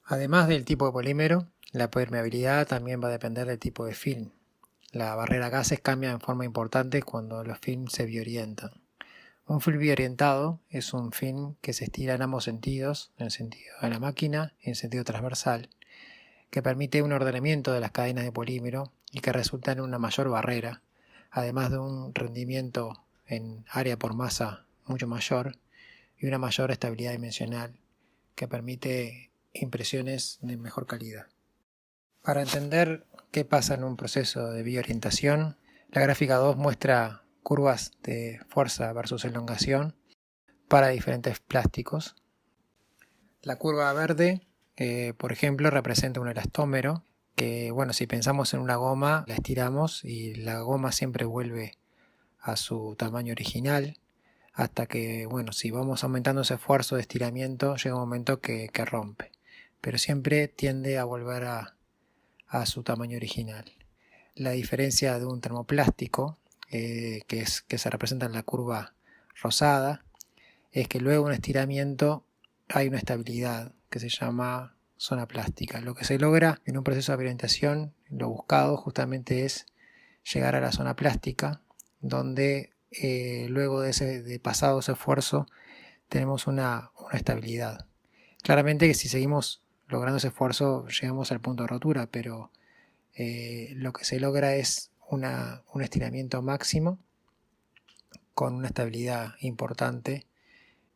Además del tipo de polímero, la permeabilidad también va a depender del tipo de film. La barrera a gases cambia en forma importante cuando los films se biorientan. Un film biorientado es un film que se estira en ambos sentidos, en el sentido de la máquina y en sentido transversal, que permite un ordenamiento de las cadenas de polímero y que resulta en una mayor barrera, además de un rendimiento en área por masa mucho mayor y una mayor estabilidad dimensional que permite impresiones de mejor calidad. Para entender qué pasa en un proceso de biorientación, la gráfica 2 muestra curvas de fuerza versus elongación para diferentes plásticos. La curva verde, por ejemplo, representa un elastómero que, bueno, si pensamos en una goma, la estiramos y la goma siempre vuelve a su tamaño original hasta que, bueno, si vamos aumentando ese esfuerzo de estiramiento, llega un momento que rompe, pero siempre tiende a volver a su tamaño original. La diferencia de un termoplástico, que se representa en la curva rosada, es que luego de un estiramiento hay una estabilidad que se llama zona plástica. Lo que se logra en un proceso de orientación, lo buscado justamente es llegar a la zona plástica, donde luego de pasado ese esfuerzo tenemos una estabilidad. Claramente que si seguimos logrando ese esfuerzo llegamos al punto de rotura, pero lo que se logra es un estiramiento máximo con una estabilidad importante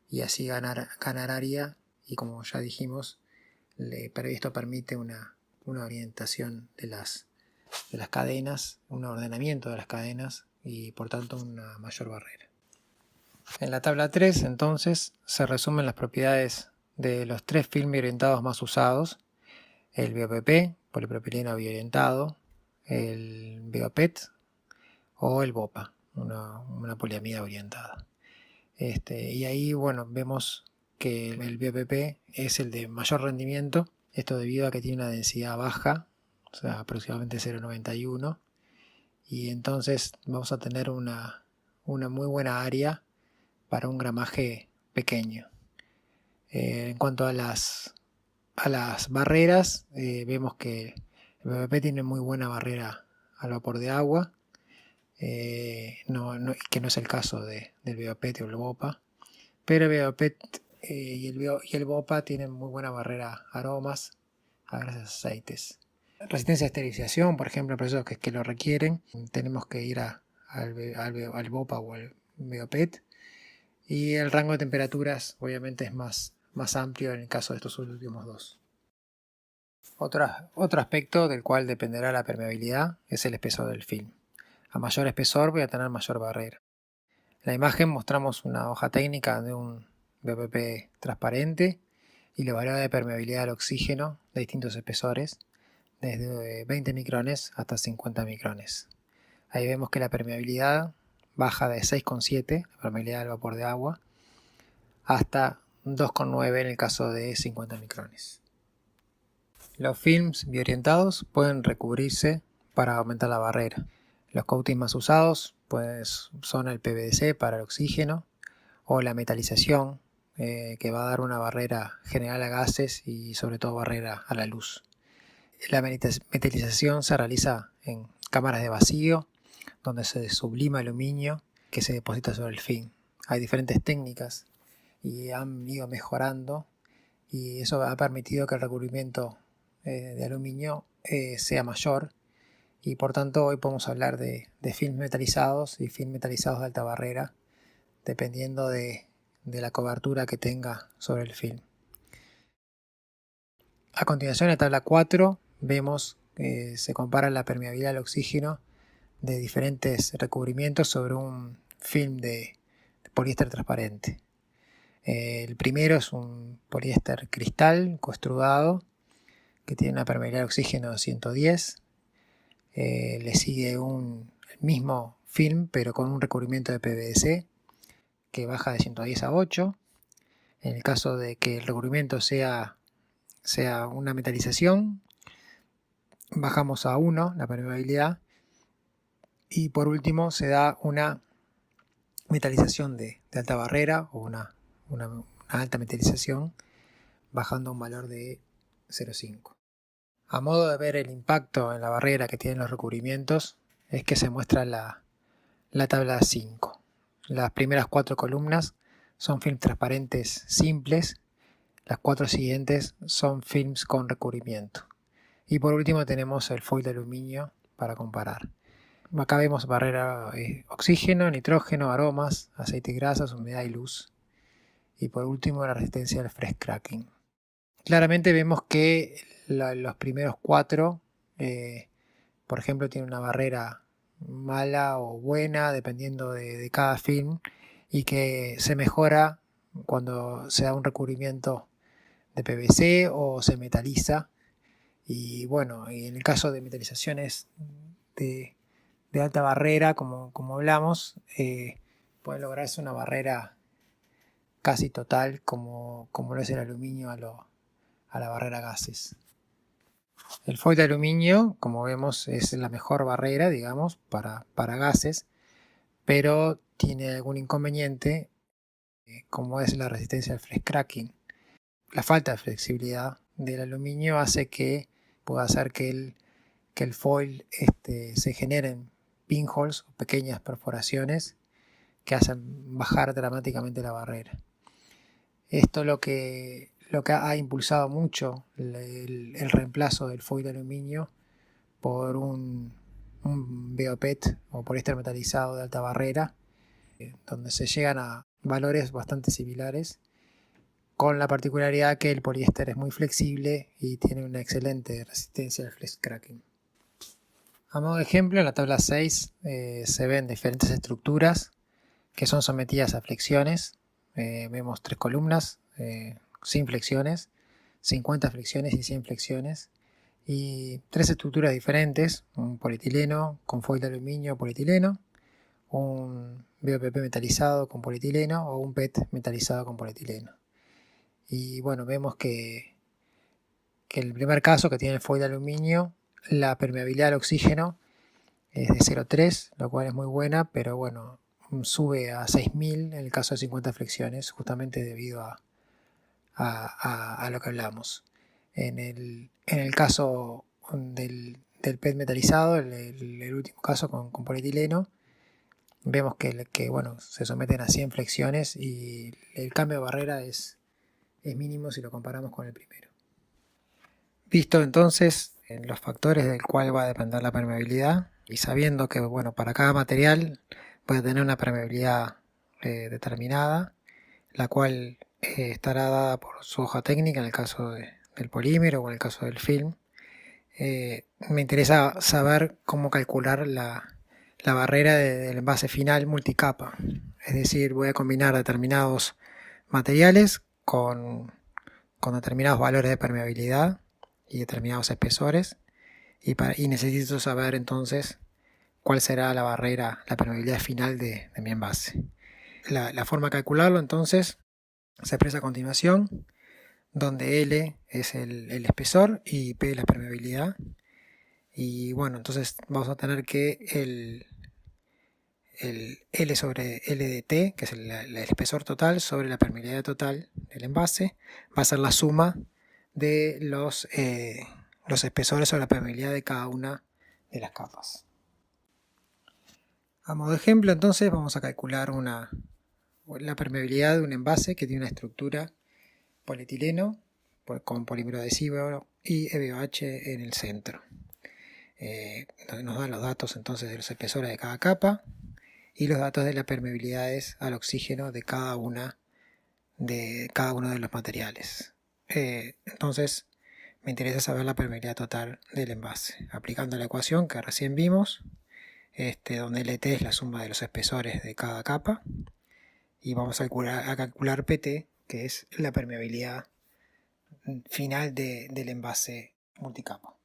y así ganar área y, como ya dijimos, esto permite una orientación de las cadenas, un ordenamiento de las cadenas y por tanto una mayor barrera. En la tabla 3 entonces se resumen las propiedades de los tres films biorientados más usados: el BOPP, polipropileno biorientado, el BOPET o el BOPA, una poliamida orientada. Y ahí, bueno, vemos que el BOPP es el de mayor rendimiento, esto debido a que tiene una densidad baja, o sea, aproximadamente 0,91, y entonces vamos a tener una muy buena área para un gramaje pequeño. En cuanto a las barreras, vemos que el BOPP tiene muy buena barrera al vapor de agua, que no es el caso del BOPET o el BOPA, pero el BOPET y el BOPA tienen muy buena barrera a aromas, a grasas, aceites. Resistencia a esterilización, por ejemplo, en procesos que lo requieren, tenemos que ir al BOPA o al BOPET, y el rango de temperaturas obviamente es más amplio en el caso de estos últimos dos. Otro aspecto del cual dependerá la permeabilidad es el espesor del film. A mayor espesor voy a tener mayor barrera. En la imagen mostramos una hoja técnica de un BOPP transparente y la variedad de permeabilidad al oxígeno de distintos espesores, desde 20 micrones hasta 50 micrones. Ahí vemos que la permeabilidad baja de 6,7, la permeabilidad del vapor de agua, hasta 2,9 en el caso de 50 micrones. Los films biorientados pueden recubrirse para aumentar la barrera. Los coatings más usados pues, son el PVDC para el oxígeno o la metalización, que va a dar una barrera general a gases y sobre todo barrera a la luz. La metalización se realiza en cámaras de vacío, donde se sublima aluminio que se deposita sobre el film. Hay diferentes técnicas y han ido mejorando, y eso ha permitido que el recubrimiento de aluminio sea mayor, y por tanto hoy podemos hablar de films metalizados y films metalizados de alta barrera, dependiendo de la cobertura que tenga sobre el film. A continuación, en la tabla 4 vemos que se compara la permeabilidad al oxígeno de diferentes recubrimientos sobre un film de poliéster transparente. El primero es un poliéster cristal coextrudado que tiene una permeabilidad de oxígeno de 110. Le sigue el mismo film pero con un recubrimiento de PVDC que baja de 110 a 8. En el caso de que el recubrimiento sea una metalización, bajamos a 1 la permeabilidad, y por último se da una metalización de alta barrera o una alta metalización, bajando a un valor de 0,5. A modo de ver el impacto en la barrera que tienen los recubrimientos, es que se muestra la tabla 5. Las primeras 4 columnas son films transparentes simples, las 4 siguientes son films con recubrimiento. Y por último tenemos el foil de aluminio para comparar. Acá vemos barrera oxígeno, nitrógeno, aromas, aceite y grasas, humedad y luz. Y por último la resistencia al fresh cracking. Claramente vemos que los primeros 4, por ejemplo, tienen una barrera mala o buena dependiendo de cada film, y que se mejora cuando se da un recubrimiento de PVC o se metaliza. Y bueno, y en el caso de metalizaciones de alta barrera, como hablamos, puede lograrse una barrera casi total como lo es el aluminio a la barrera gases. El foil de aluminio, como vemos, es la mejor barrera, digamos, para gases, pero tiene algún inconveniente, como es la resistencia al fresh cracking. La falta de flexibilidad del aluminio hace que pueda hacer que el foil se generen pinholes o pequeñas perforaciones que hacen bajar dramáticamente la barrera. Esto lo que ha impulsado mucho el reemplazo del foil de aluminio por un BOPET o poliéster metalizado de alta barrera, donde se llegan a valores bastante similares, con la particularidad que el poliéster es muy flexible y tiene una excelente resistencia al fresh cracking. A modo de ejemplo, en la tabla 6 se ven diferentes estructuras que son sometidas a flexiones. Vemos 3 columnas sin flexiones, 50 flexiones y 100 flexiones, y 3 estructuras diferentes: un polietileno con foil de aluminio polietileno, un BOPP metalizado con polietileno o un PET metalizado con polietileno. Y bueno, vemos que el primer caso, que tiene el foil de aluminio, la permeabilidad al oxígeno es de 0,3, lo cual es muy buena, pero bueno, sube a 6000 en el caso de 50 flexiones, justamente debido a lo que hablamos. En el caso del PET metalizado, el último caso con polietileno, vemos que bueno, se someten a 100 flexiones y el cambio de barrera es mínimo si lo comparamos con el primero. Visto entonces los factores del cual va a depender la permeabilidad, y sabiendo que bueno, para cada material va a tener una permeabilidad determinada, la cual estará dada por su hoja técnica en el caso del polímero o en el caso del film, me interesa saber cómo calcular la barrera del envase final multicapa. Es decir, voy a combinar determinados materiales con determinados valores de permeabilidad y determinados espesores, y necesito saber entonces cuál será la barrera, la permeabilidad final de mi envase. La forma de calcularlo entonces se expresa a continuación, donde L es el espesor y P la permeabilidad. Y bueno, entonces vamos a tener que el L sobre L de T, que es el espesor total, sobre la permeabilidad total del envase, va a ser la suma de los espesores sobre la permeabilidad de cada una de las capas. A modo de ejemplo, entonces vamos a calcular la permeabilidad de un envase que tiene una estructura polietileno con polímero adhesivo y EVOH en el centro. Nos dan los datos entonces de los espesores de cada capa y los datos de las permeabilidades al oxígeno de cada uno de los materiales. Entonces me interesa saber la permeabilidad total del envase, aplicando la ecuación que recién vimos, donde LT es la suma de los espesores de cada capa, y vamos a calcular PT, que es la permeabilidad final del envase multicapa.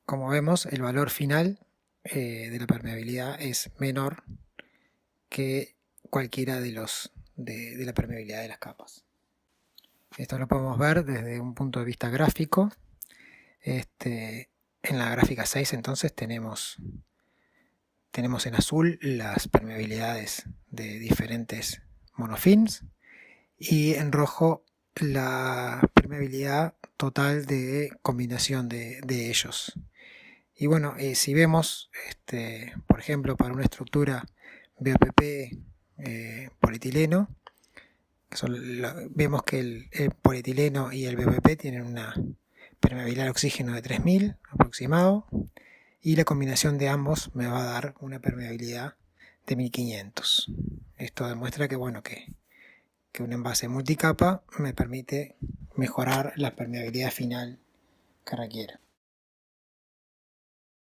Como vemos, el valor final de la permeabilidad es menor que cualquiera de la permeabilidad de las capas. Esto lo podemos ver desde un punto de vista gráfico. En la gráfica 6 entonces tenemos en azul las permeabilidades de diferentes monofilms y en rojo la permeabilidad total de combinación de ellos. Y bueno, si vemos, por ejemplo, para una estructura BOPP polietileno, vemos que el polietileno y el BOPP tienen una permeabilidad al oxígeno de 3000 aproximado, y la combinación de ambos me va a dar una permeabilidad de 1500. Esto demuestra que, bueno, que un envase multicapa me permite mejorar la permeabilidad final que requiere.